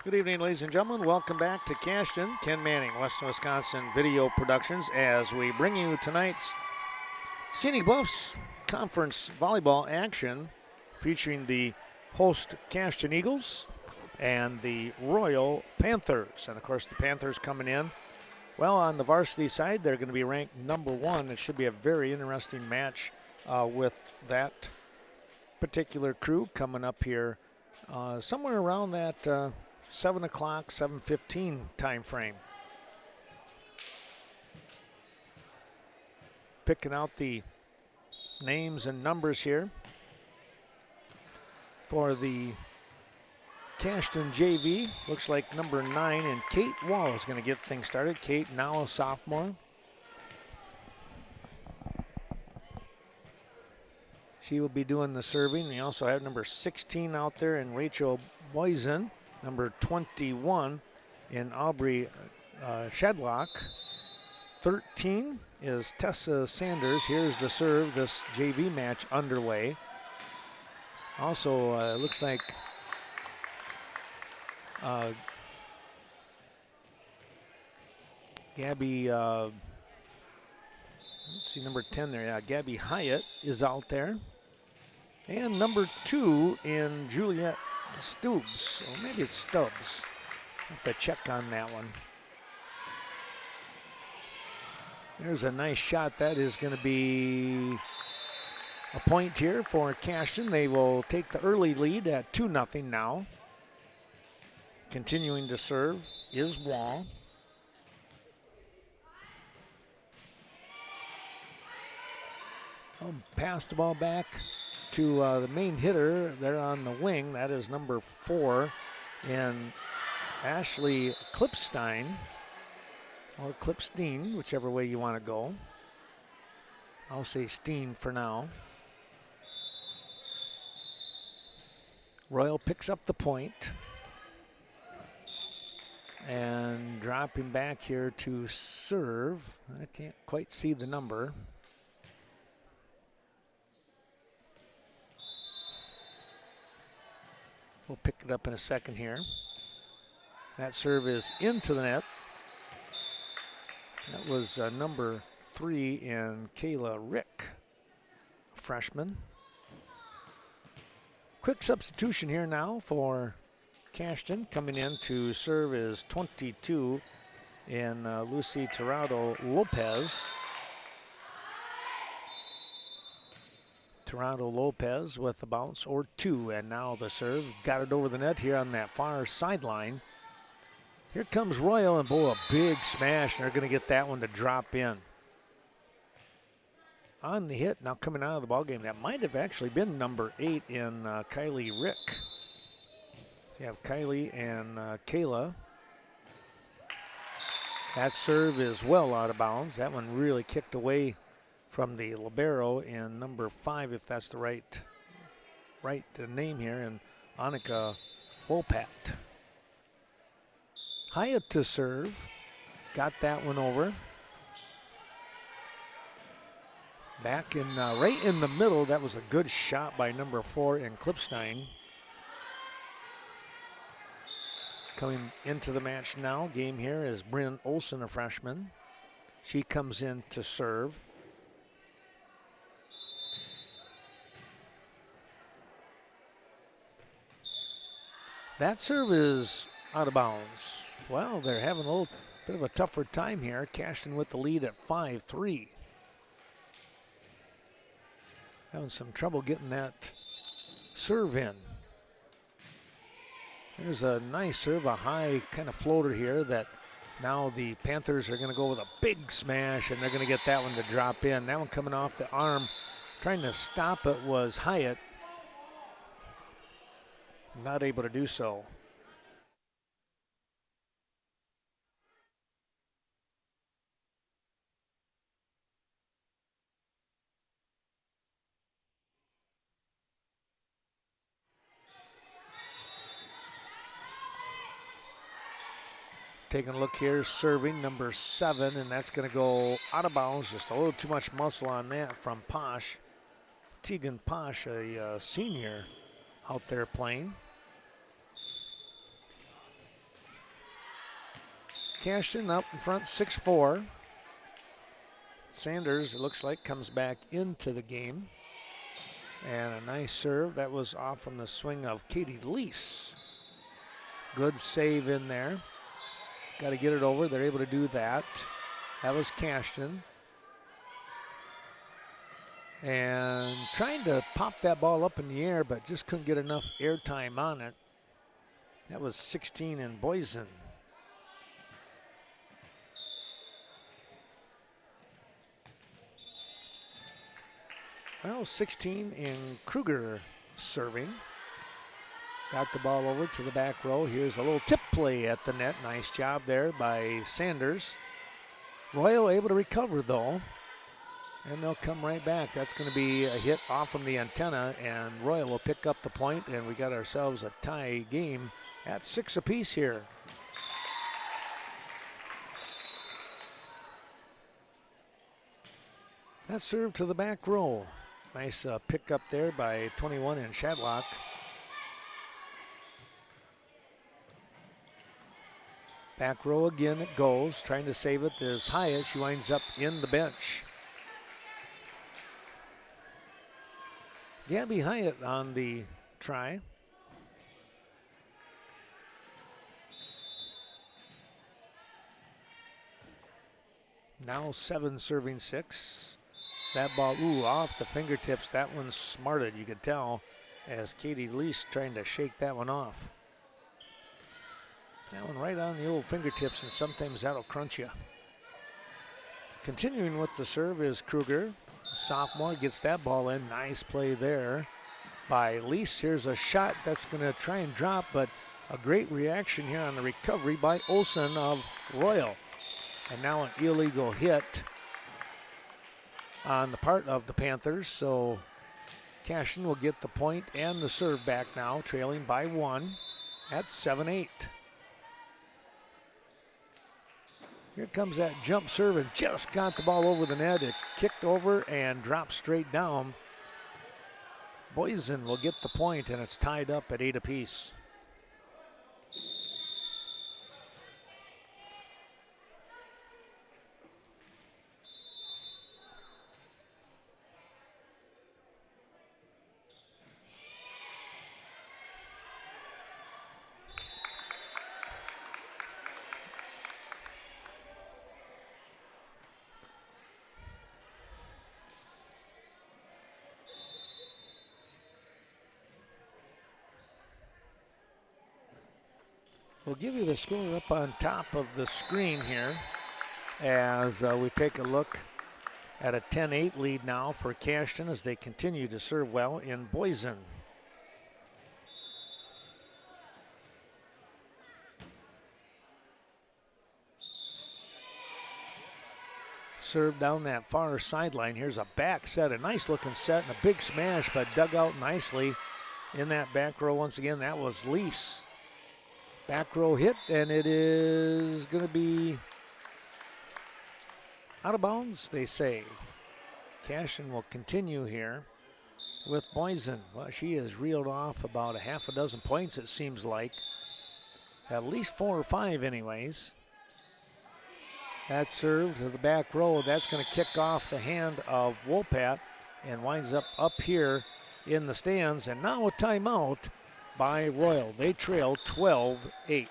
Good evening, ladies and gentlemen. Welcome back to Cashton. Ken Manning, Western Wisconsin Video Productions, as we bring you tonight's Scenic Bluffs Conference Volleyball action featuring the host Cashton Eagles and the Royall Panthers. And, of course, the Panthers coming in. Well, on the varsity side, they're going to be ranked #1. It should be a very interesting match with that particular crew coming up here somewhere around that 7 o'clock, 7:15 time frame. Picking out the names and numbers here for the Cashton JV. Looks like number 9 and Kate Wall is going to get things started. Kate, now a sophomore. She will be doing the serving. We also have number 16 out there in Rachel Boysen. Number 21 in Aubrey Shedlock. 13 is Tessa Sanders. Here's the serve, this JV match underway. Also, looks like Gabby, let's see, number 10 there. Yeah, Gabby Hyatt is out there. And number 2 in Juliet Stubbs, or maybe it's Stubbs. Have to check on that one. There's a nice shot. That is going to be a point here for Cashton. They will take the early lead at 2-0 now. Continuing to serve is Wall. I'll pass the ball back to the main hitter there on the wing. That is number 4 in Ashley Klipstein, or Klipstein, whichever way you want to go. I'll say Steen for now. Royall picks up the point and dropping back here to serve. I can't quite see the number. We'll pick it up in a second here. That serve is into the net. That was number 3 in Kayla Rick, freshman. Quick substitution here now for Cashton. Coming in to serve is 22 in Lucy Tirado Lopez. Tirado Lopez with the bounce, or 2, and now the serve. Got it over the net here on that far sideline. Here comes Royall, and boy, a big smash. They're going to get that one to drop in. On the hit, now coming out of the ballgame, that might have actually been number 8 in Kylie Rick. So you have Kylie and Kayla. That serve is well out of bounds. That one really kicked away from the libero in number 5, if that's the right name here, and Annika Wopat. Hyatt to serve. Got that one over. Back in right in the middle. That was a good shot by number 4 in Klipstein. Coming into the match now, game here is Bryn Olsen, a freshman. She comes in to serve. That serve is out of bounds. Well, they're having a little bit of a tougher time here. Cashton with the lead at 5-3. Having some trouble getting that serve in. There's a nice serve, a high kind of floater here that now the Panthers are going to go with a big smash, and they're going to get that one to drop in. That one coming off the arm. Trying to stop it was Hyatt. Not able to do so. Taking a look here, serving number 7, and that's going to go out of bounds. Just a little too much muscle on that from Posh. Tegan Posh, a senior out there playing. Cashton up in front 6-4. Sanders, it looks like, comes back into the game. And a nice serve. That was off from the swing of Katie Lease. Good save in there. Got to get it over. They're able to do that. That was Cashton. And trying to pop that ball up in the air, but just couldn't get enough air time on it. That was 16 in Boysen. Well, 16 in Kruger serving. Got the ball over to the back row. Here's a little tip play at the net. Nice job there by Sanders. Royall able to recover though. And they'll come right back. That's going to be a hit off from the antenna, and Royall will pick up the point, and we got ourselves a tie game at 6 apiece here. That serve to the back row. Nice pick up there by 21 in Shadlock. Back row again it goes. Trying to save it is Hyatt. She winds up in the bench. Gabby Hyatt on the try. Now 7 serving 6. That ball, off the fingertips. That one smarted, you could tell, as Katie Lease trying to shake that one off. That one right on the old fingertips, and sometimes that'll crunch you. Continuing with the serve is Kruger. Sophomore gets that ball in. Nice play there by Lease. Here's a shot that's going to try and drop, but a great reaction here on the recovery by Olsen of Royall. And now an illegal hit on the part of the Panthers. So Cashton will get the point and the serve back now, trailing by 1 at 7-8. Here comes that jump serve and just got the ball over the net. It kicked over and dropped straight down. Boysen will get the point, and it's tied up at 8 apiece. We'll give you the score up on top of the screen here as we take a look at a 10-8 lead now for Cashton as they continue to serve well in Boysen. Serve down that far sideline. Here's a back set, a nice looking set, and a big smash, but dug out nicely in that back row once again. That was Lease. Back row hit, and it is going to be out of bounds, they say. Cashton will continue here with Boysen. Well, she has reeled off about a half a dozen points, it seems like. At least 4 or 5 anyways. That serve to the back row. That's going to kick off the hand of Wopat and winds up here in the stands. And now a timeout by Royall. They trail 12-8.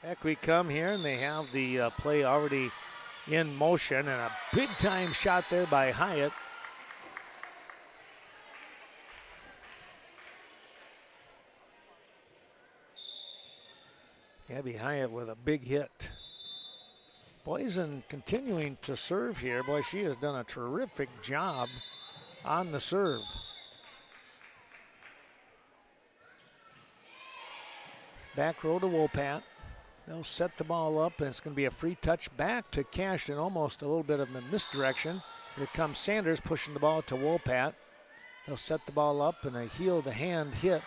Back we come here, and they have the play already in motion, and a big time shot there by Hyatt. Gabby Hyatt with a big hit. Boysen continuing to serve here. Boy, she has done a terrific job on the serve. Back row to Wopat. They'll set the ball up, and it's going to be a free touch back to Cashton. Almost a little bit of a misdirection. Here comes Sanders pushing the ball to Wopat. They'll set the ball up, and a heel the hand hit.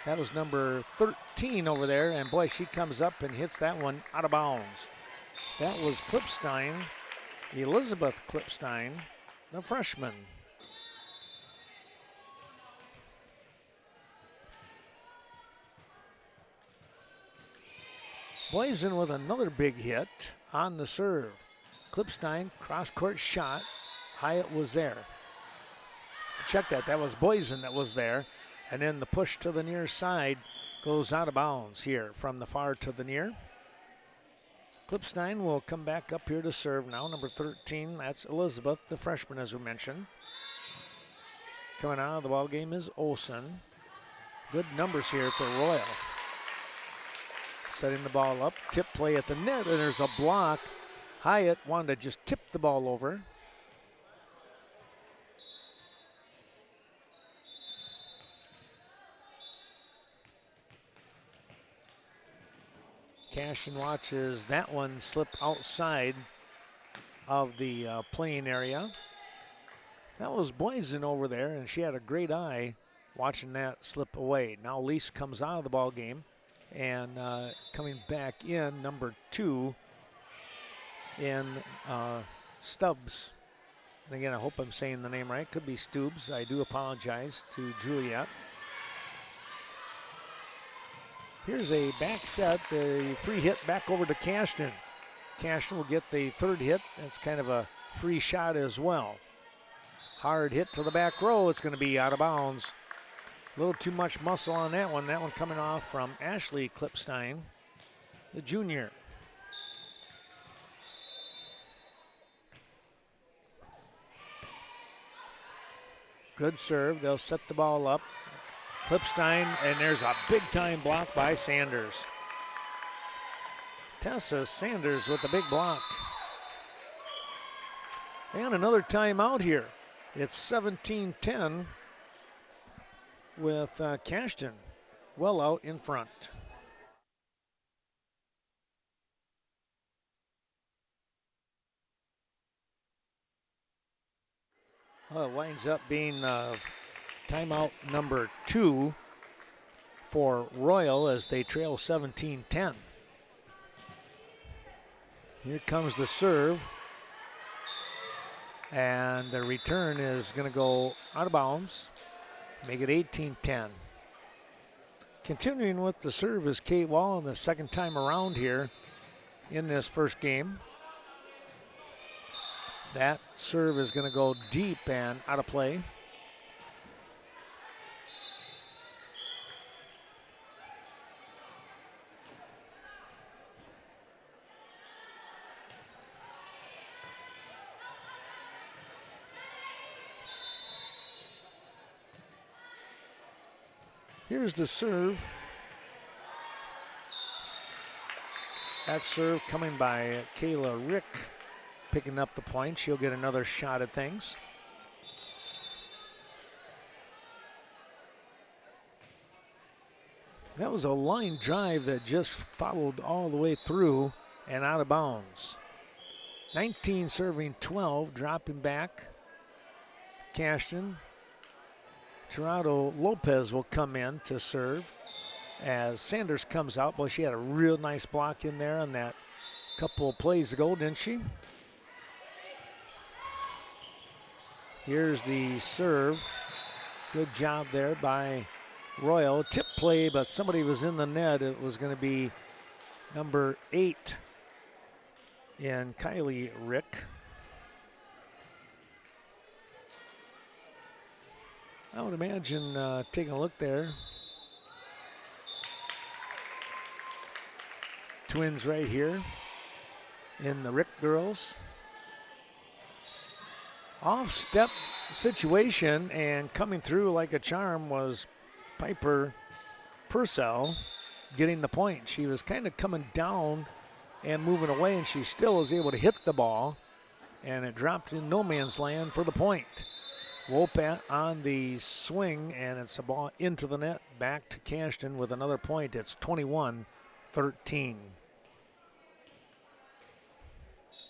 That was number 13 over there, and boy, she comes up and hits that one out of bounds. That was Klipstein, Elizabeth Klipstein, the freshman. Boysen with another big hit on the serve. Klipstein, cross-court shot. Hyatt was there. Check that. That was Boysen that was there. And then the push to the near side goes out of bounds here from the far to the near. Klipstein will come back up here to serve now. Number 13, that's Elizabeth, the freshman, as we mentioned. Coming out of the ball game is Olsen. Good numbers here for Royall. Setting the ball up, tip play at the net, and there's a block. Hyatt wanted to just tip the ball over. Cashton watches that one slip outside of the playing area. That was Boysen over there, and she had a great eye watching that slip away. Now Lease comes out of the ball game, and coming back in, number 2 in Stubbs. And again, I hope I'm saying the name right. Could be Stubbs. I do apologize to Juliet. Here's a back set, the free hit back over to Cashton. Cashton will get the third hit. That's kind of a free shot as well. Hard hit to the back row. It's going to be out of bounds. A little too much muscle on that one. That one coming off from Ashley Klipstein, the junior. Good serve. They'll set the ball up. Klipstein, and there's a big-time block by Sanders. Tessa Sanders with the big block. And another timeout here. It's 17-10 with Cashton well out in front. Well, it winds up being timeout number 2 for Royall as they trail 17-10. Here comes the serve. And the return is going to go out of bounds. Make it 18-10. Continuing with the serve is Kate Wall in the second time around here in this first game. That serve is going to go deep and out of play. Here's the serve. That serve coming by Kayla Rick, picking up the point. She'll get another shot at things. That was a line drive that just followed all the way through and out of bounds. 19 serving 12, dropping back. Cashton. Gerardo Lopez will come in to serve as Sanders comes out. Boy, she had a real nice block in there on that couple of plays ago, didn't she? Here's the serve. Good job there by Royall. Tip play, but somebody was in the net. It was going to be number 8 in Kylie Rick. I would imagine taking a look there. Twins right here in the Rick girls. Off-step situation, and coming through like a charm was Piper Purcell getting the point. She was kind of coming down and moving away, and she still was able to hit the ball, and it dropped in no man's land for the point. Wopat on the swing, and it's a ball into the net. Back to Cashton with another point. It's 21-13.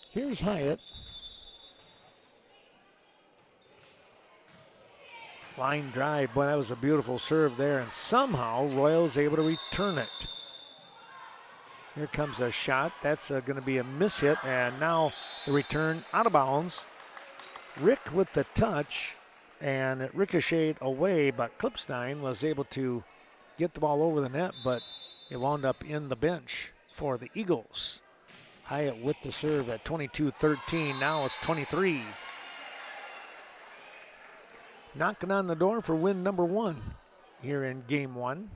Here's Hyatt. Line drive. Boy, that was a beautiful serve there, and somehow Royall's able to return it. Here comes a shot. That's going to be a mishit, and now the return out of bounds. Rick with the touch. And it ricocheted away, but Klipstein was able to get the ball over the net, but it wound up in the bench for the Eagles. Hyatt with the serve at 22-13. Now it's 23. Knocking on the door for win number 1 here in game 1.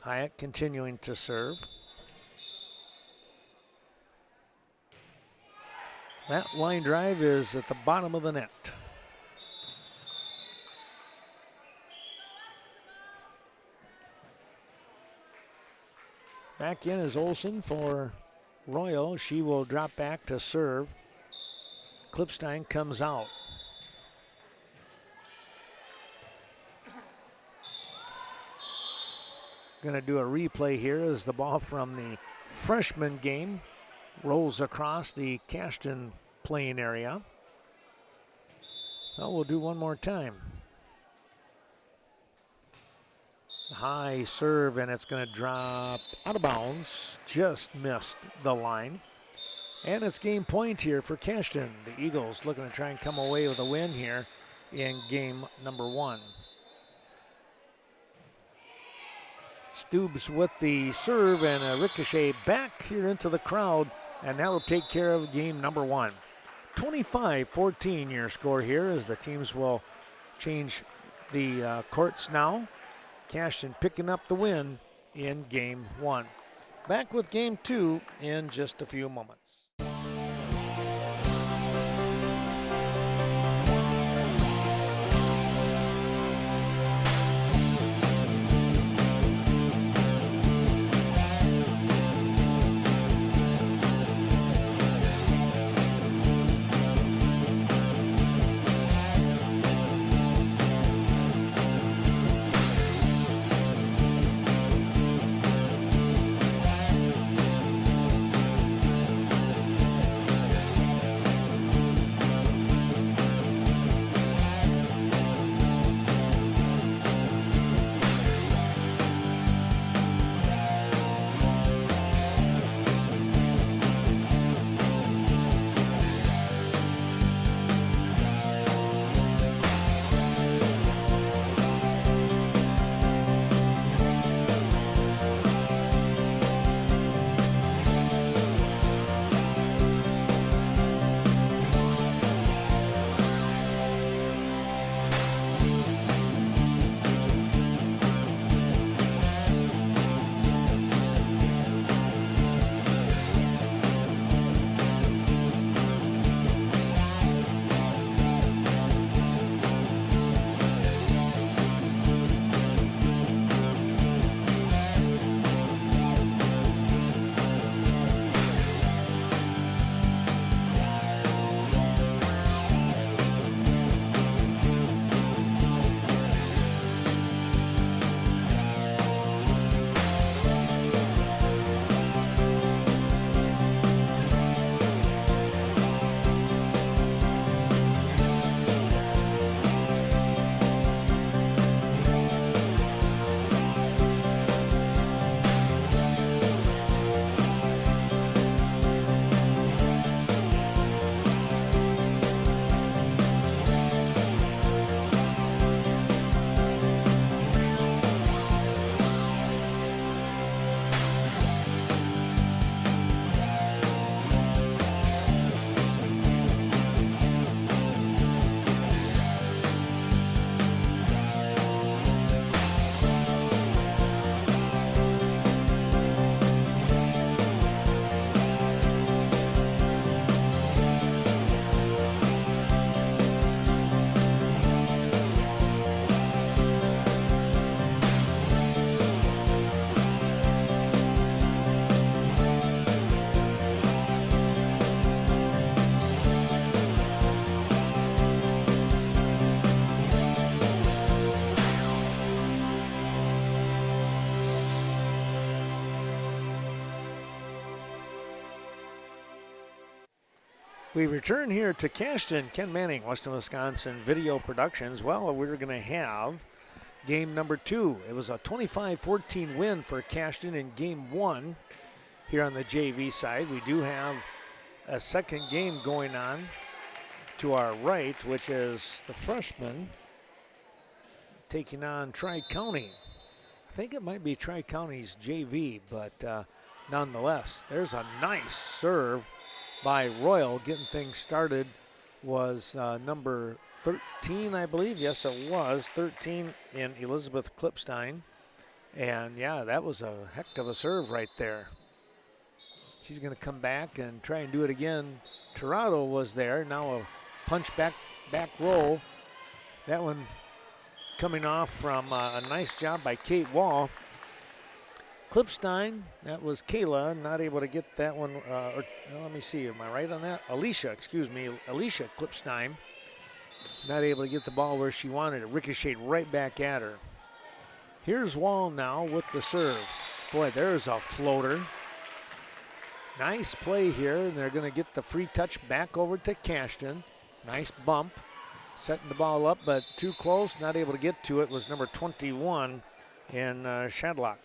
Hyatt continuing to serve. That line drive is at the bottom of the net. Back in is Olsen for Royall. She will drop back to serve. Klipstein comes out. Going to do a replay here as the ball from the freshman game rolls across the Cashton playing area. Well, we'll do one more time. High serve, and it's going to drop out of bounds. Just missed the line. And it's game point here for Cashton. The Eagles looking to try and come away with a win here in game number 1. Stubbs with the serve and a ricochet back here into the crowd, and that will take care of game number 1. 25-14 your score here as the teams will change the courts now. Cashton picking up the win in game 1. Back with game 2 in just a few moments. We return here to Cashton. Ken Manning, Western Wisconsin Video Productions. Well, we're going to have game number 2. It was a 25-14 win for Cashton in game 1 here on the JV side. We do have a second game going on to our right, which is the freshman taking on Tri-County. I think it might be Tri-County's JV, but nonetheless, there's a nice serve by Royall. Getting things started was number 13, I believe. Yes, it was 13 in Elizabeth Klipstein. And yeah, that was a heck of a serve right there. She's going to come back and try and do it again. Tirado was there. Now a punch back roll. That one coming off from a nice job by Kate Wall. Klipstein, that was Kayla, not able to get that one. Let me see, am I right on that? Alicia Klipstein, not able to get the ball where she wanted it. Ricocheted right back at her. Here's Wall now with the serve. Boy, there's a floater. Nice play here, and they're going to get the free touch back over to Cashton. Nice bump. Setting the ball up, but too close, not able to get to it, was number 21 in Shadlock.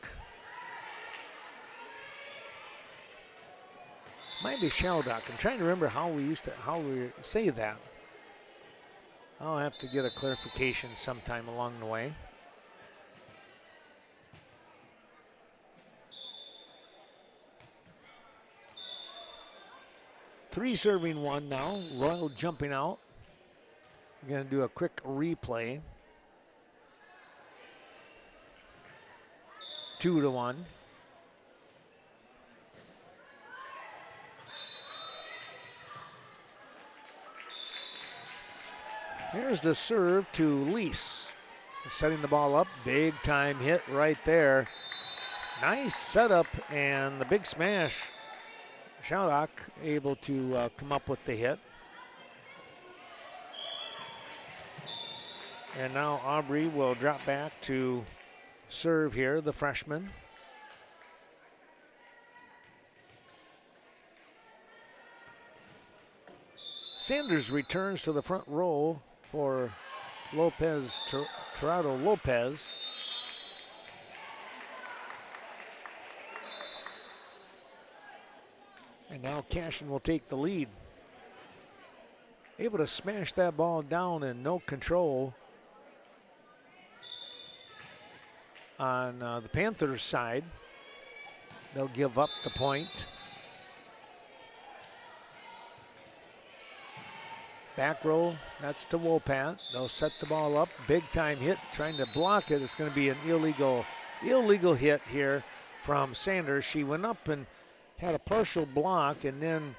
Might be Shaldock. I'm trying to remember how we say that. I'll have to get a clarification sometime along the way. Three serving one now. Royall jumping out. We're going to do a quick replay. 2-1. There's the serve to Lease. Setting the ball up. Big time hit right there. Nice setup and the big smash. Shaldock able to come up with the hit. And now Aubrey will drop back to serve here, the freshman. Sanders returns to the front row for Lopez, Tirado Lopez. And now Cashton will take the lead. Able to smash that ball down and no control on the Panthers side. They'll give up the point. Back row, that's to Wopat. They'll set the ball up. Big time hit, trying to block it. It's going to be an illegal hit here from Sanders. She went up and had a partial block, and then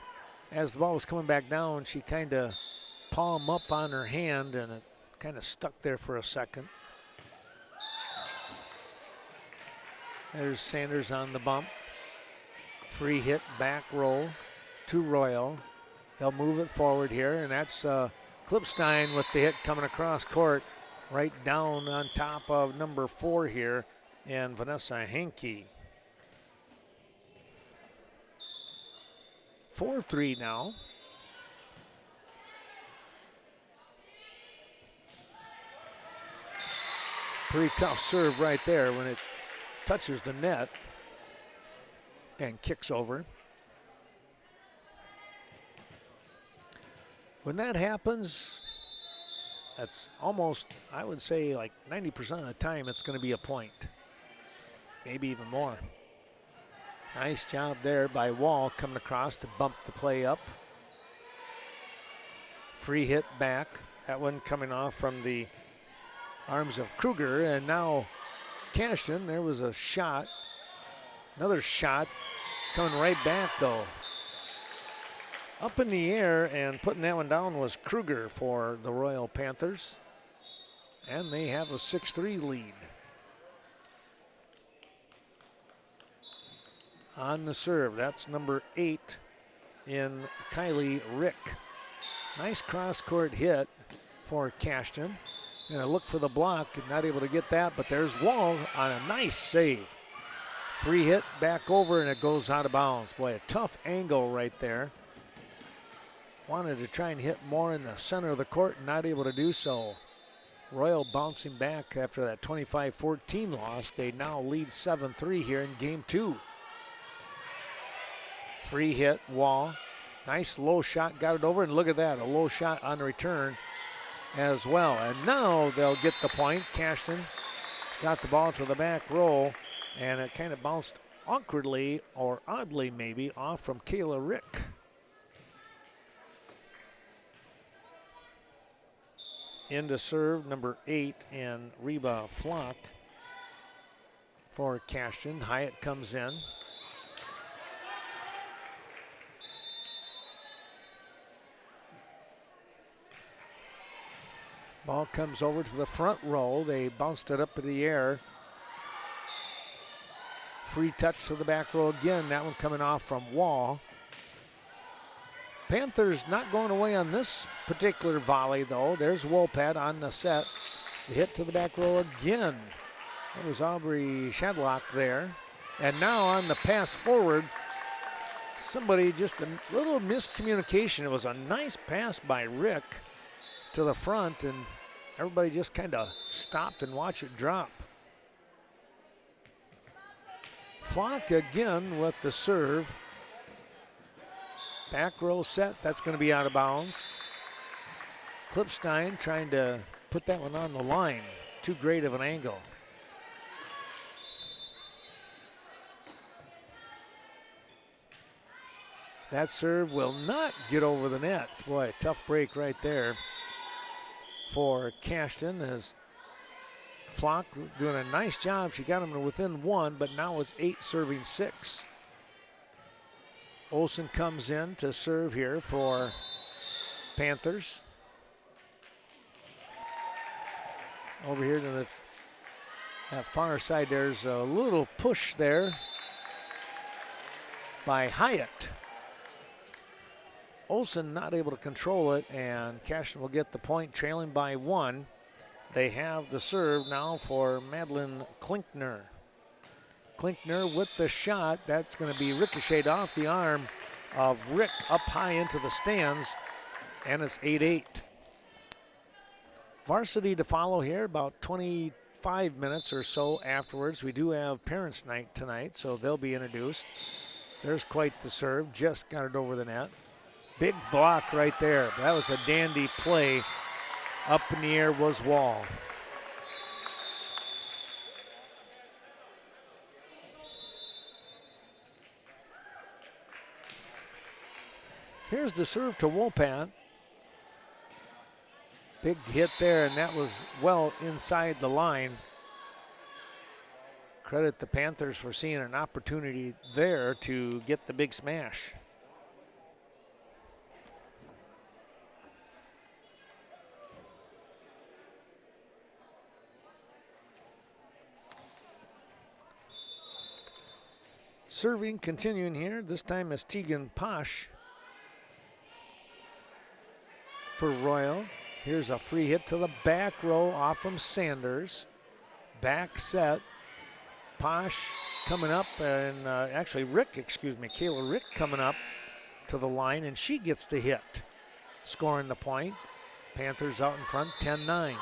as the ball was coming back down, she kind of palm up on her hand, and it kind of stuck there for a second. There's Sanders on the bump. Free hit, back roll to Royall. They'll move it forward here, and that's Klipstein with the hit coming across court, right down on top of number 4 here, and Vanessa Henke. 4-3 now. Pretty tough serve right there when it touches the net and kicks over. When that happens, that's almost, I would say, like 90% of the time it's going to be a point. Maybe even more. Nice job there by Wall coming across to bump the play up. Free hit back. That one coming off from the arms of Kruger. And now Cashton, there was a shot. Another shot coming right back though. Up in the air and putting that one down was Kruger for the Royal Panthers. And they have a 6-3 lead. On the serve, that's number 8 in Kylie Rick. Nice cross-court hit for Cashton. Gonna look for the block, not able to get that, but there's Wall on a nice save. Free hit back over and it goes out of bounds. Boy, a tough angle right there. Wanted to try and hit more in the center of the court, not able to do so. Royall bouncing back after that 25-14 loss. They now lead 7-3 here in game 2. Free hit, Wall. Nice low shot, got it over, and look at that, a low shot on the return as well. And now they'll get the point. Cashton got the ball to the back row, and it kind of bounced awkwardly or oddly maybe off from Kayla Rick. In to serve number 8 and Reba Flock for Cashton. Hyatt comes in. Ball comes over to the front row. They bounced it up in the air. Free touch to the back row again. That one coming off from Wall. Panthers not going away on this particular volley, though. There's Wolpat on the set. The hit to the back row again. That was Aubrey Shadlock there. And now on the pass forward, somebody just a little miscommunication. It was a nice pass by Rick to the front, and everybody just kind of stopped and watched it drop. Flock again with the serve. Back row set, that's going to be out of bounds. Klipstein trying to put that one on the line. Too great of an angle. That serve will not get over the net. Boy, tough break right there for Cashton as Flock doing a nice job. She got him to within 1, but now it's 8 serving 6. Olsen comes in to serve here for Panthers. Over here to that far side, there's a little push there by Hyatt. Olsen not able to control it, and Cashton will get the point, trailing by 1. They have the serve now for Madeline Klinkner. Klinkner with the shot. That's going to be ricocheted off the arm of Rick up high into the stands, and it's 8-8. Varsity to follow here about 25 minutes or so afterwards. We do have Parents' Night tonight, so they'll be introduced. There's quite the serve. Just got it over the net. Big block right there. That was a dandy play. Up in the air was Wall. Here's the serve to Wolpat. Big hit there, and that was well inside the line. Credit the Panthers for seeing an opportunity there to get the big smash. Serving continuing here. This time is Tegan Posh for Royall. Here's a free hit to the back row off from Sanders. Back set. Posh coming up, and Kayla Rick coming up to the line, and she gets the hit. Scoring the point. Panthers out in front, 10-9.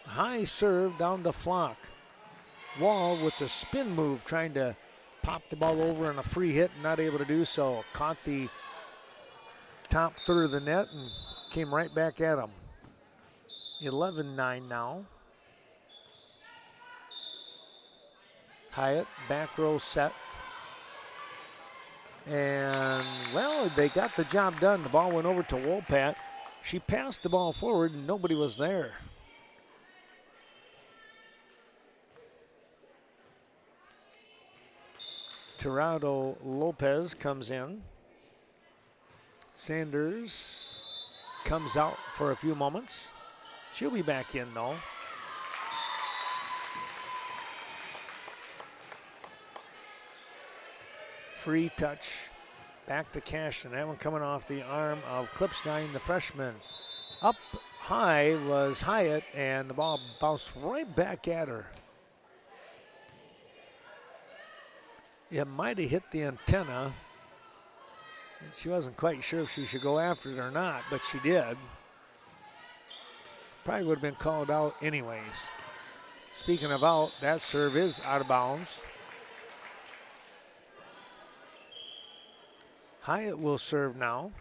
High serve down to Flock. Wall with the spin move, trying to pop the ball over on a free hit, not able to do so. Caught the top third of the net and came right back at him. 11-9 now. Hyatt, back row set. And, well, they got the job done. The ball went over to Wolpat. She passed the ball forward and nobody was there. Tirado Lopez comes in. Sanders comes out for a few moments. She'll be back in though. Free touch. Back to Cashton. That one coming off the arm of Klipstein, the freshman. Up high was Hyatt, and the ball bounced right back at her. It might have hit the antenna. And she wasn't quite sure if she should go after it or not, but she did. Probably would have been called out anyways. Speaking of out, that serve is out of bounds. Hyatt will serve now.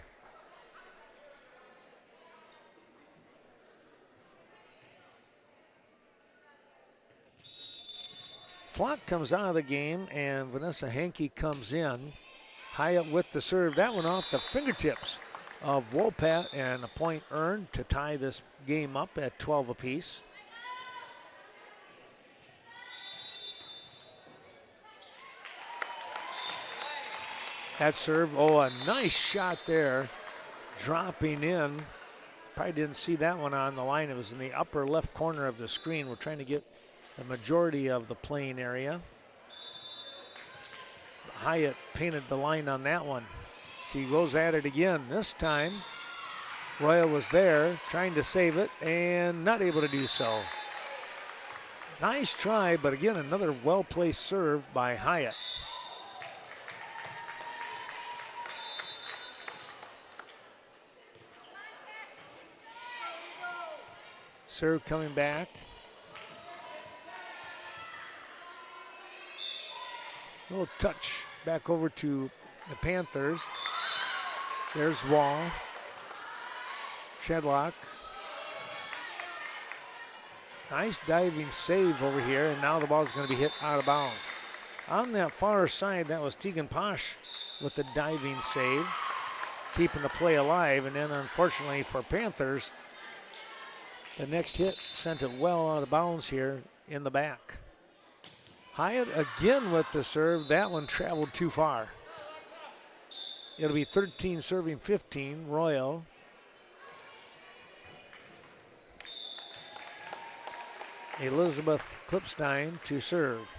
Flock comes out of the game, and Vanessa Hankey comes in. Hyatt with the serve. That one off the fingertips of Wolpat, and a point earned to tie this game up at 12 apiece. That serve, oh, a nice shot there, dropping in. Probably didn't see that one on the line. It was in the upper left corner of the screen. We're trying to get the majority of the playing area. Hyatt painted the line on that one. She goes at it again. This time, Royall was there trying to save it and not able to do so. Nice try, but again, another well-placed serve by Hyatt. Serve coming back. A little touch back over to the Panthers. There's Wall. Shedlock. Nice diving save over here, and now the ball's going to be hit out of bounds. On that far side, that was Tegan Posh with the diving save, keeping the play alive, and then unfortunately for Panthers, the next hit sent it well out of bounds here in the back. Hyatt again with the serve. That one traveled too far. It'll be 13 serving 15, Royall. Elizabeth Klipstein to serve.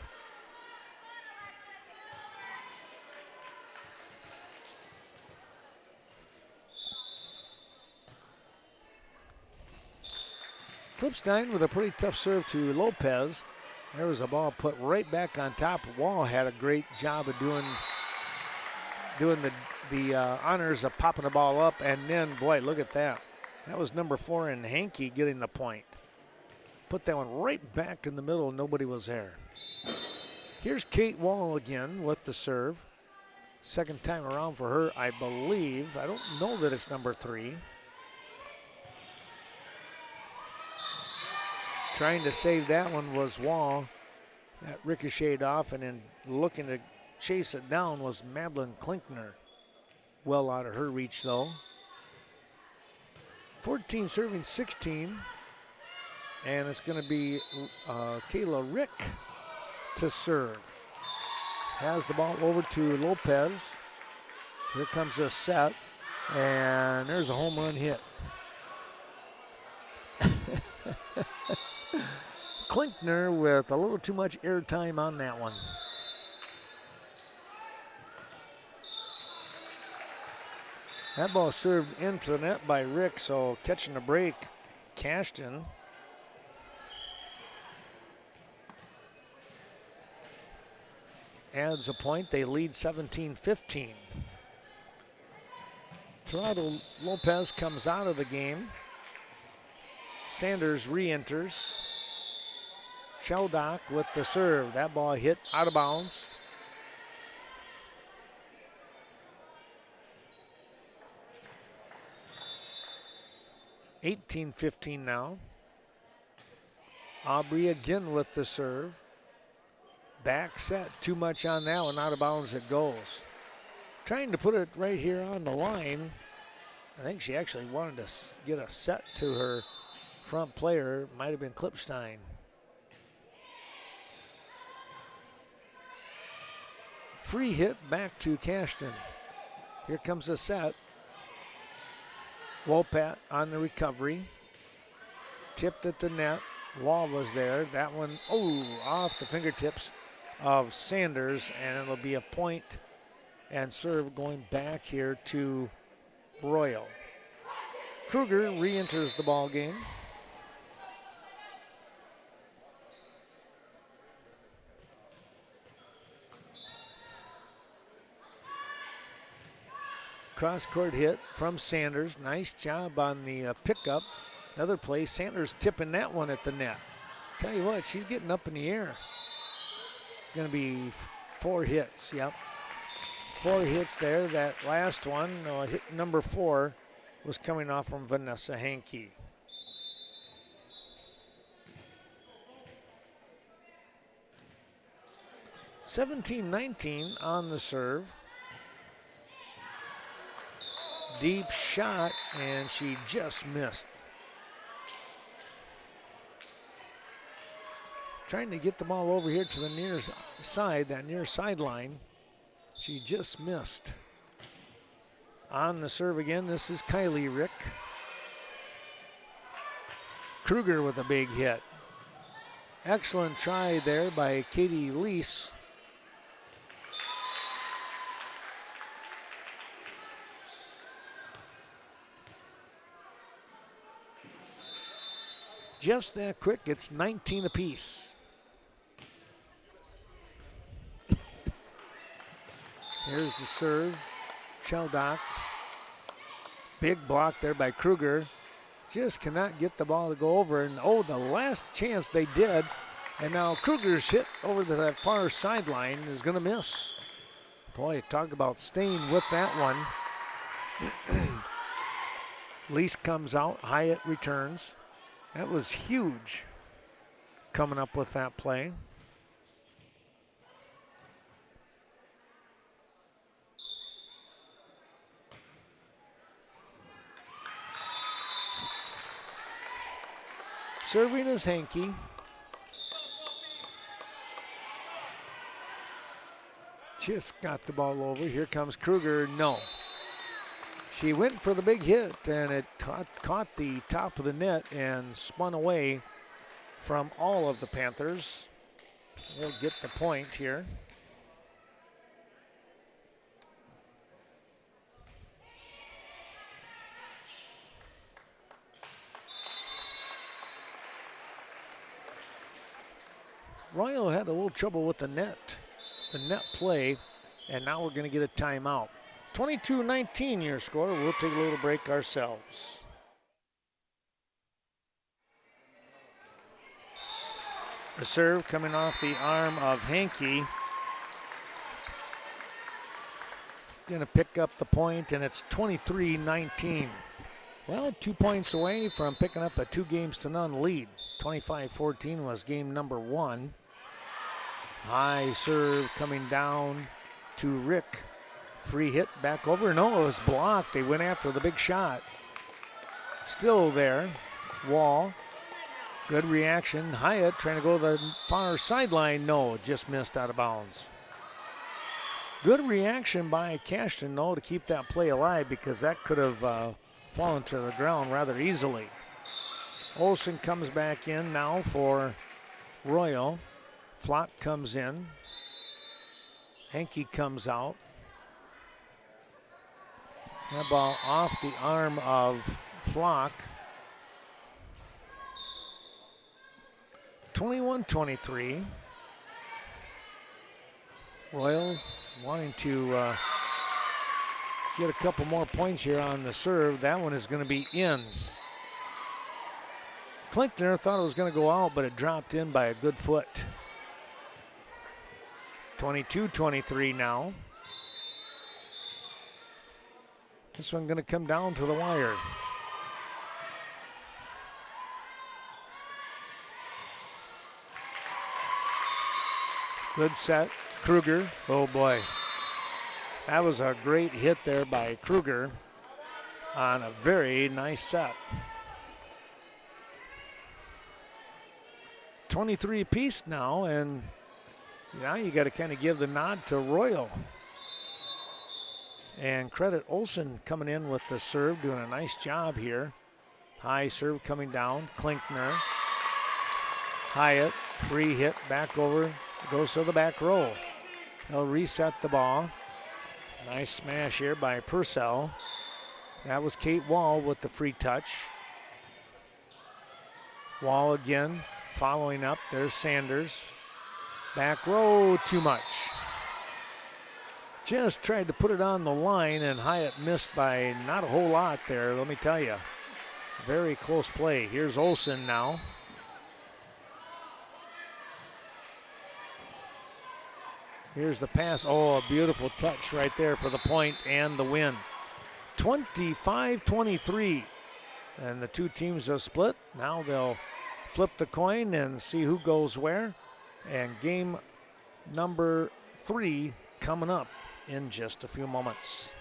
Klipstein with a pretty tough serve to Lopez. There was a ball put right back on top. Wall had a great job of doing the honors of popping the ball up, and then, boy, look at that. That was number 4 in Hankey getting the point. Put that one right back in the middle. Nobody was there. Here's Kate Wall again with the serve. Second time around for her, I believe. I don't know that it's number 3. Trying to save that one was Wall. That ricocheted off, and then looking to chase it down was Madeline Klinkner. Well out of her reach, though. 14 serving 16. And it's going to be Kayla Rick to serve. Has the ball over to Lopez. Here comes a set, and there's a home run hit. Klinkner with a little too much airtime on that one. That ball served into the net by Rick, so catching the break, Cashton. Adds a point. They lead 17-15. Toronto Lopez comes out of the game. Sanders re-enters. Sheldock with the serve. That ball hit out of bounds. (18-15) now. Aubrey again with the serve. Back set, too much on that one, out of bounds it goes. Trying to put it right here on the line. I think she actually wanted to get a set to her front player. Might have been Klipstein. Free hit back to Cashton. Here comes the set. Wolpat on the recovery. Tipped at the net. Wall was there. That one, off the fingertips of Sanders, and it'll be a point and serve going back here to Royall. Kruger re-enters the ball game. Cross-court hit from Sanders. Nice job on the pickup. Another play, Sanders tipping that one at the net. Tell you what, she's getting up in the air. Going to be 4 hits, yep. 4 hits there. That last one, hit number 4, was coming off from Vanessa Hankey. 17-19 on the serve. Deep shot, and she just missed. Trying to get the ball over here to the near side, that near sideline. She just missed. On the serve again, this is Kylie Rick. Kruger with a big hit. Excellent try there by Katie Lease. Just that quick, it's 19 apiece. Here's the serve, Sheldock. Big block there by Kruger. Just cannot get the ball to go over, and oh, the last chance they did, and now Kruger's hit over to that far sideline is gonna miss. Boy, talk about staying with that one. Lease comes out, Hyatt returns. That was huge coming up with that play. Serving is Hankey. Just got the ball over. Here comes Kruger. No. She went for the big hit, and it caught the top of the net and spun away from all of the Panthers. They'll get the point here. Royall had a little trouble with the net play, and now we're going to get a timeout. 22-19 your score. We'll take a little break ourselves. The serve coming off the arm of Hankey. Going to pick up the point, and it's 23-19. Well, 2 points away from picking up a 2-0 lead. 25-14 was game number 1. High serve coming down to Rick. Free hit back over. No, it was blocked. They went after the big shot. Still there. Wall. Good reaction. Hyatt trying to go to the far sideline. No, just missed out of bounds. Good reaction by Cashton, though, to keep that play alive, because that could have fallen to the ground rather easily. Olsen comes back in now for Royall. Flock comes in. Hankey comes out. That ball off the arm of Flock. 21-23. Royall wanting to get a couple more points here on the serve. That one is going to be in. Klinkner thought it was going to go out, but it dropped in by a good foot. 22-23 now. This one going to come down to the wire. Good set. Kruger. Oh boy. That was a great hit there by Kruger on a very nice set. 23 apiece now, and now you got to kind of give the nod to Royall. And credit Olsen coming in with the serve, doing a nice job here. High serve coming down. Klinkner. Hyatt, free hit, back over, goes to the back row. They'll reset the ball. Nice smash here by Purcell. That was Kate Wall with the free touch. Wall again, following up. There's Sanders. Back row, too much. Just tried to put it on the line, and Hyatt missed by not a whole lot there, let me tell you. Very close play. Here's Olsen now. Here's the pass. Oh, a beautiful touch right there for the point and the win. 25-23. And the two teams have split. Now they'll flip the coin and see who goes where. And game number 3 coming up in just a few moments.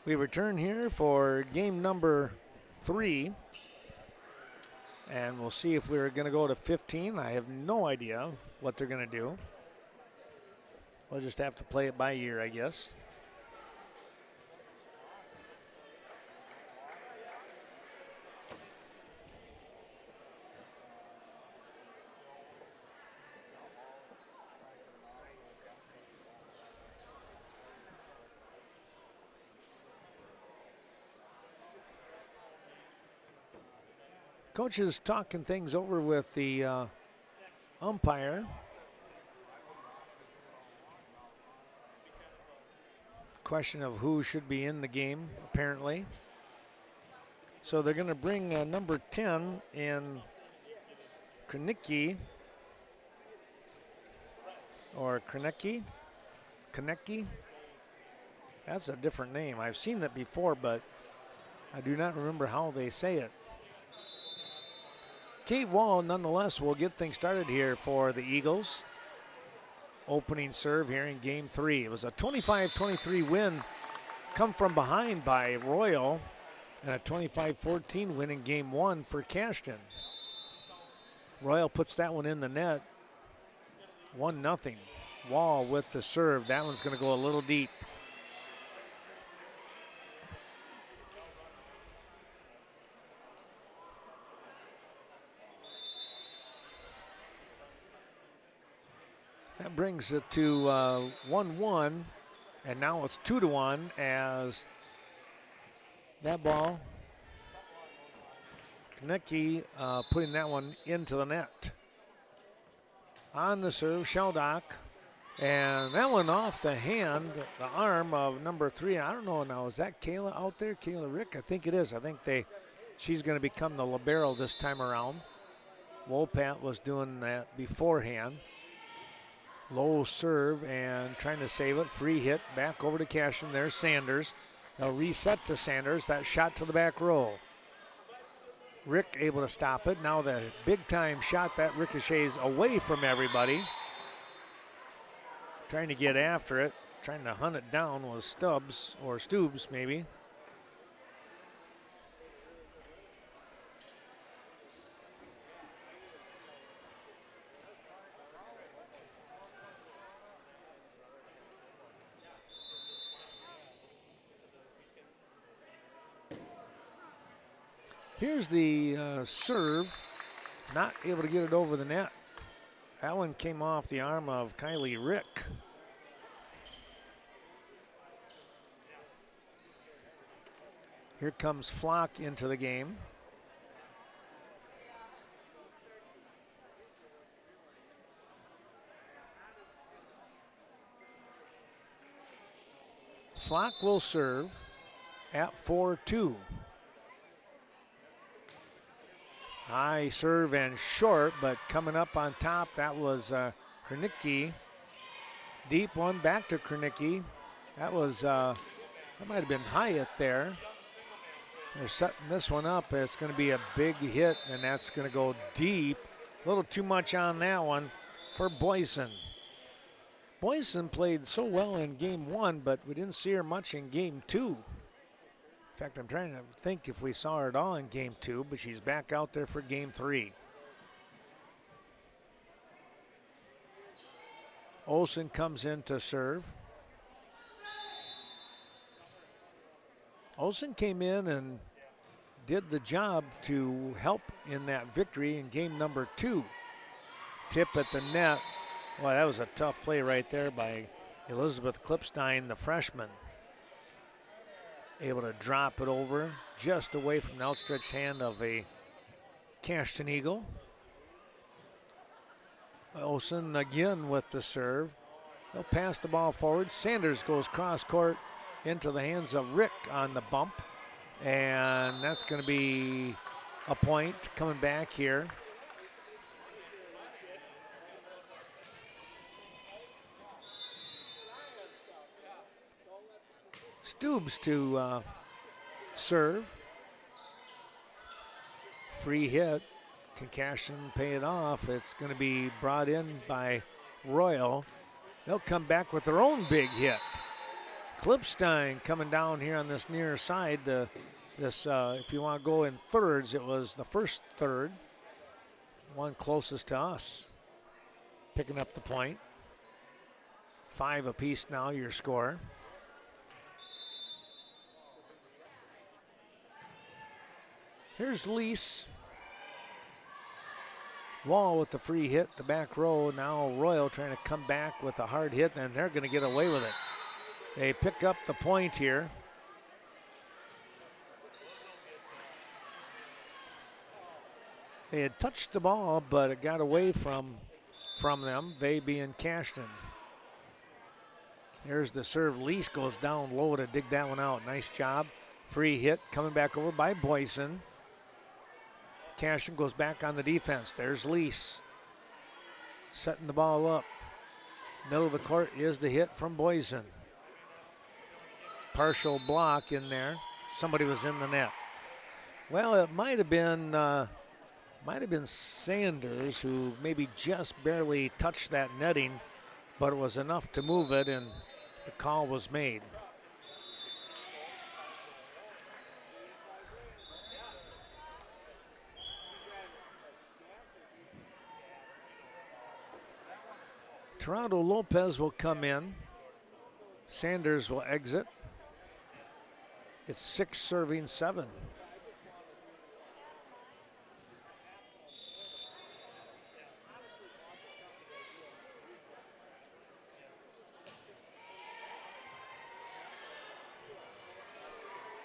We return here for game number 3. And we'll see if we're going to go to 15. I have no idea what they're going to do. We'll just have to play it by ear, I guess. Coach is talking things over with the umpire. Question of who should be in the game, apparently. So they're going to bring number 10 in Konecki, or Konecki. That's a different name. I've seen that before, but I do not remember how they say it. Kate Wall, nonetheless, will get things started here for the Eagles. Opening serve here in game 3. It was a 25-23 win, come from behind by Royall, and a 25-14 win in game 1 for Cashton. Royall puts that one in the net, 1-0. Wall with the serve. That one's going to go a little deep. That brings it to 1-1, and now it's 2-1 as that ball Krnicki putting that one into the net. On the serve, Sheldock. And that one off the hand, the arm of number 3. I don't know now, is that Kayla out there? Kayla Rick? I think it is. I think she's going to become the libero this time around. Wopat was doing that beforehand. Low serve and trying to save it. Free hit back over to Cashton. There's Sanders. They'll reset to Sanders. That shot to the back row. Rick able to stop it. Now the big time shot that ricochets away from everybody. Trying to get after it. Trying to hunt it down was Stubbs or Stoobs maybe. Here's the serve, not able to get it over the net. That one came off the arm of Kylie Rick. Here comes Flock into the game. Flock will serve at 4-2. High serve and short, but coming up on top, that was Krnicki. Deep one back to Krnicki. That was, that might have been Hyatt there. They're setting this one up. It's going to be a big hit, and that's going to go deep. A little too much on that one for Boyson. Boyson played so well in game 1, but we didn't see her much in game 2. In fact, I'm trying to think if we saw her at all in game 2, but she's back out there for game 3. Olsen comes in to serve. Olsen came in and did the job to help in that victory in game number 2. Tip at the net. Well, that was a tough play right there by Elizabeth Klipstein, the freshman. Able to drop it over just away from the outstretched hand of a Cashton Eagle. Olsen again with the serve. They'll pass the ball forward. Sanders goes cross court into the hands of Rick on the bump. And that's going to be a point coming back here. Stoobs to serve. Free hit. Can Cashton pay it off? It's going to be brought in by Royall. They'll come back with their own big hit. Klipstein coming down here on this near side. If you want to go in thirds, it was the first third. One closest to us. Picking up the point. 5 apiece now, your score. Here's Lease. Wall with the free hit, the back row. Now Royall trying to come back with a hard hit, and they're going to get away with it. They pick up the point here. They had touched the ball, but it got away from them, they being Cashton. Here's the serve. Lease goes down low to dig that one out. Nice job. Free hit coming back over by Boyson. Cashton goes back on the defense. There's Lease. Setting the ball up. Middle of the court is the hit from Boyson. Partial block in there. Somebody was in the net. Well, it might have been Sanders who maybe just barely touched that netting, but it was enough to move it, and the call was made. Toronto Lopez will come in. Sanders will exit. It's 6 serving 7.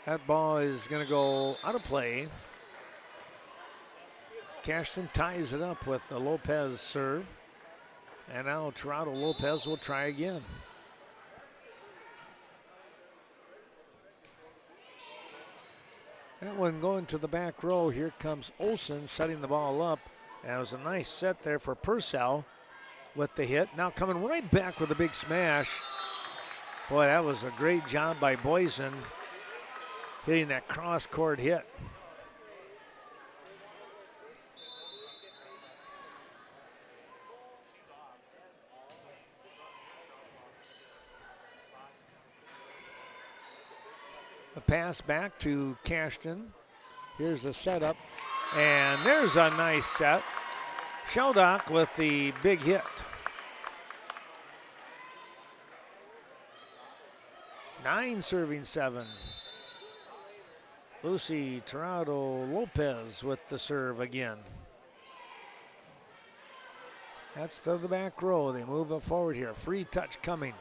That ball is going to go out of play. Cashton ties it up with the Lopez serve. And now Toronto Lopez will try again. That one going to the back row. Here comes Olsen setting the ball up. And it was a nice set there for Purcell with the hit. Now coming right back with a big smash. Boy, that was a great job by Boysen hitting that cross-court hit. The pass back to Cashton. Here's the setup, and there's a nice set. Sheldock with the big hit. 9 serving 7. Lucy Toronto Lopez with the serve again. That's the back row. They move it forward here. Free touch coming.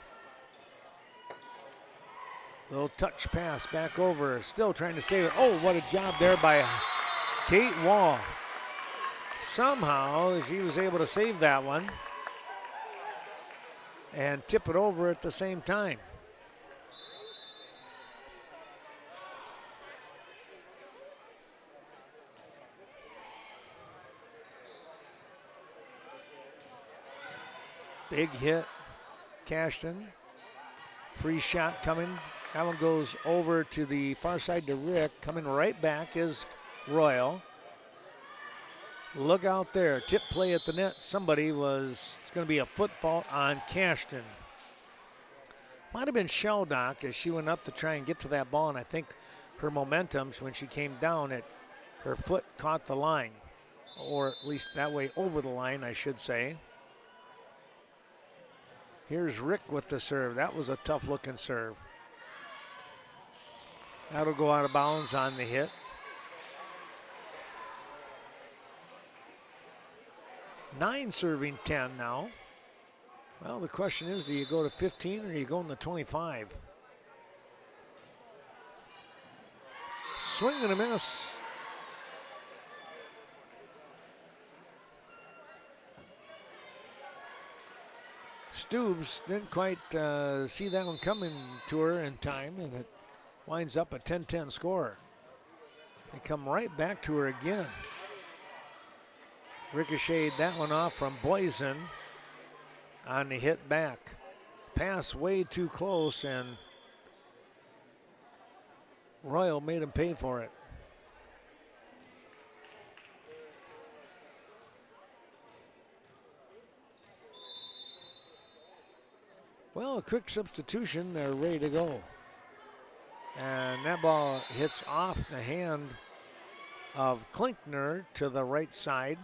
Little touch pass back over. Still trying to save it. Oh, what a job there by Kate Wall. Somehow she was able to save that one and tip it over at the same time. Big hit, Cashton. Free shot coming. That one goes over to the far side to Rick. Coming right back is Royall. Look out there. Tip play at the net. It's going to be a foot fault on Cashton. Might have been Sheldock as she went up to try and get to that ball, and I think her momentum, when she came down, her foot caught the line, or at least that way over the line, I should say. Here's Rick with the serve. That was a tough-looking serve. That'll go out of bounds on the hit. Nine serving 10 now. Well, the question is, do you go to 15 or do you go in the 25? Swing and a miss. Stubes didn't quite see that one coming to her in time, and it winds up a 10-10 score. They come right back to her again. Ricocheted that one off from Boysen on the hit back. Pass way too close, and Royall made him pay for it. Well, a quick substitution, they're ready to go. And that ball hits off the hand of Klinkner to the right side.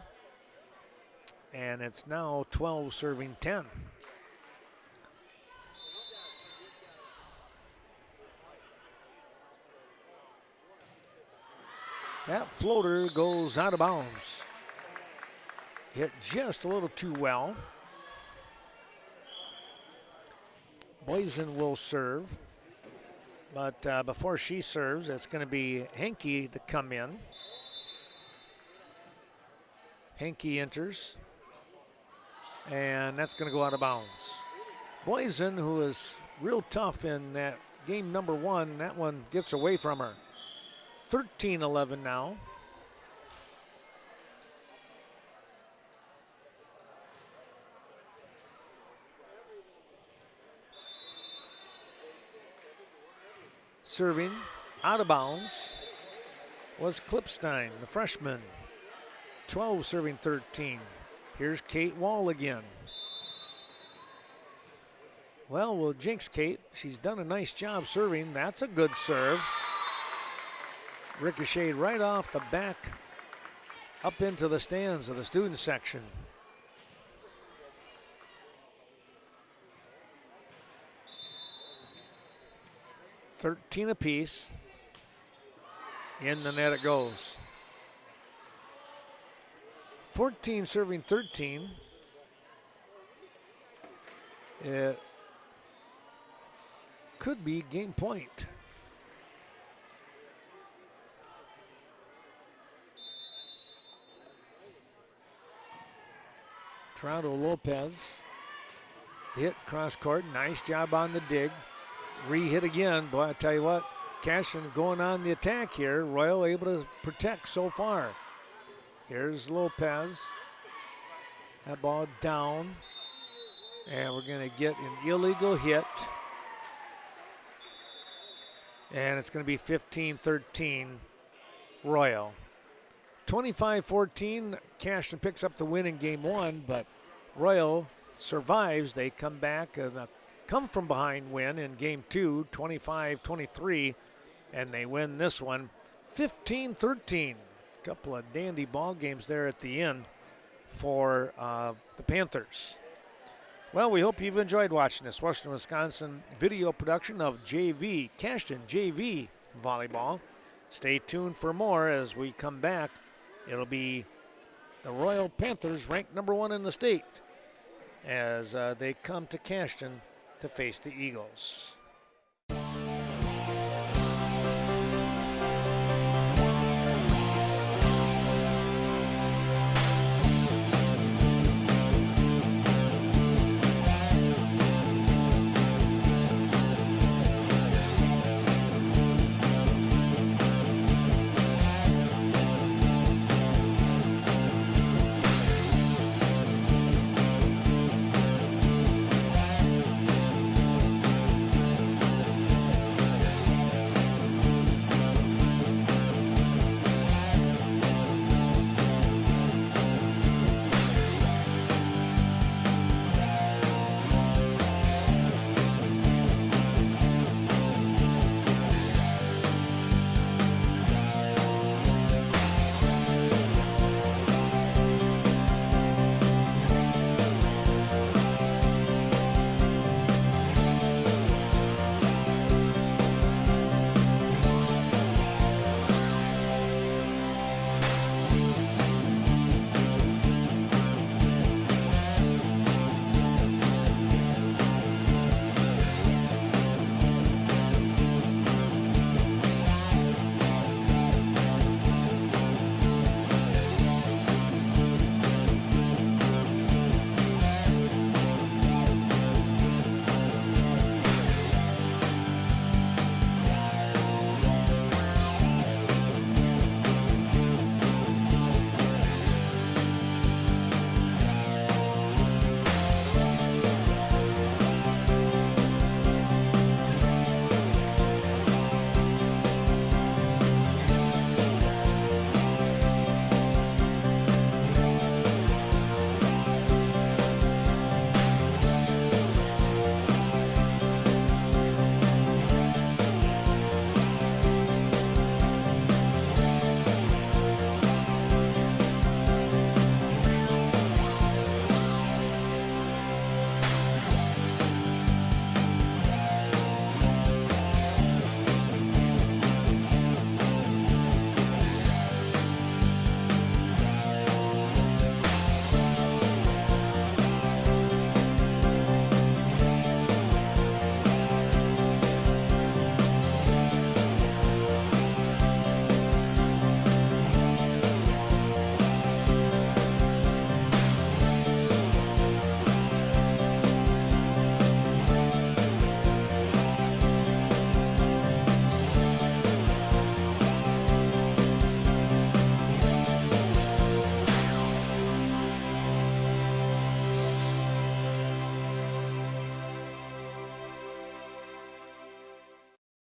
And it's now 12 serving 10. That floater goes out of bounds. Hit just a little too well. Boysen will serve. But before she serves, it's going to be Henke to come in. Henke enters. And that's going to go out of bounds. Boysen, who is real tough in that game number 1, that one gets away from her. 13-11 now. Serving out of bounds was Klipstein, the freshman. 12 serving 13. Here's Kate Wall again. Well, we'll jinx Kate. She's done a nice job serving. That's a good serve. Ricocheted right off the back up into the stands of the student section. $13 apiece. In the net it goes. 14 serving 13. It could be game point. Corrado Lopez. Hit cross court. Nice job on the dig. Re-hit again. Boy, I tell you what, Cashton going on the attack here. Royall able to protect so far. Here's Lopez. That ball down. And we're going to get an illegal hit. And it's going to be 15-13 Royall. 25-14, Cashton picks up the win in game one, but Royall survives. They come back, come from behind win in game two, 25-23, and they win this one 15-13. A couple of dandy ball games there at the end for the Panthers. Well, we hope you've enjoyed watching this Western Wisconsin video production of Cashton JV Volleyball. Stay tuned for more as we come back. It'll be the Royall Panthers, ranked number 1 in the state, as they come to Cashton to face the Eagles.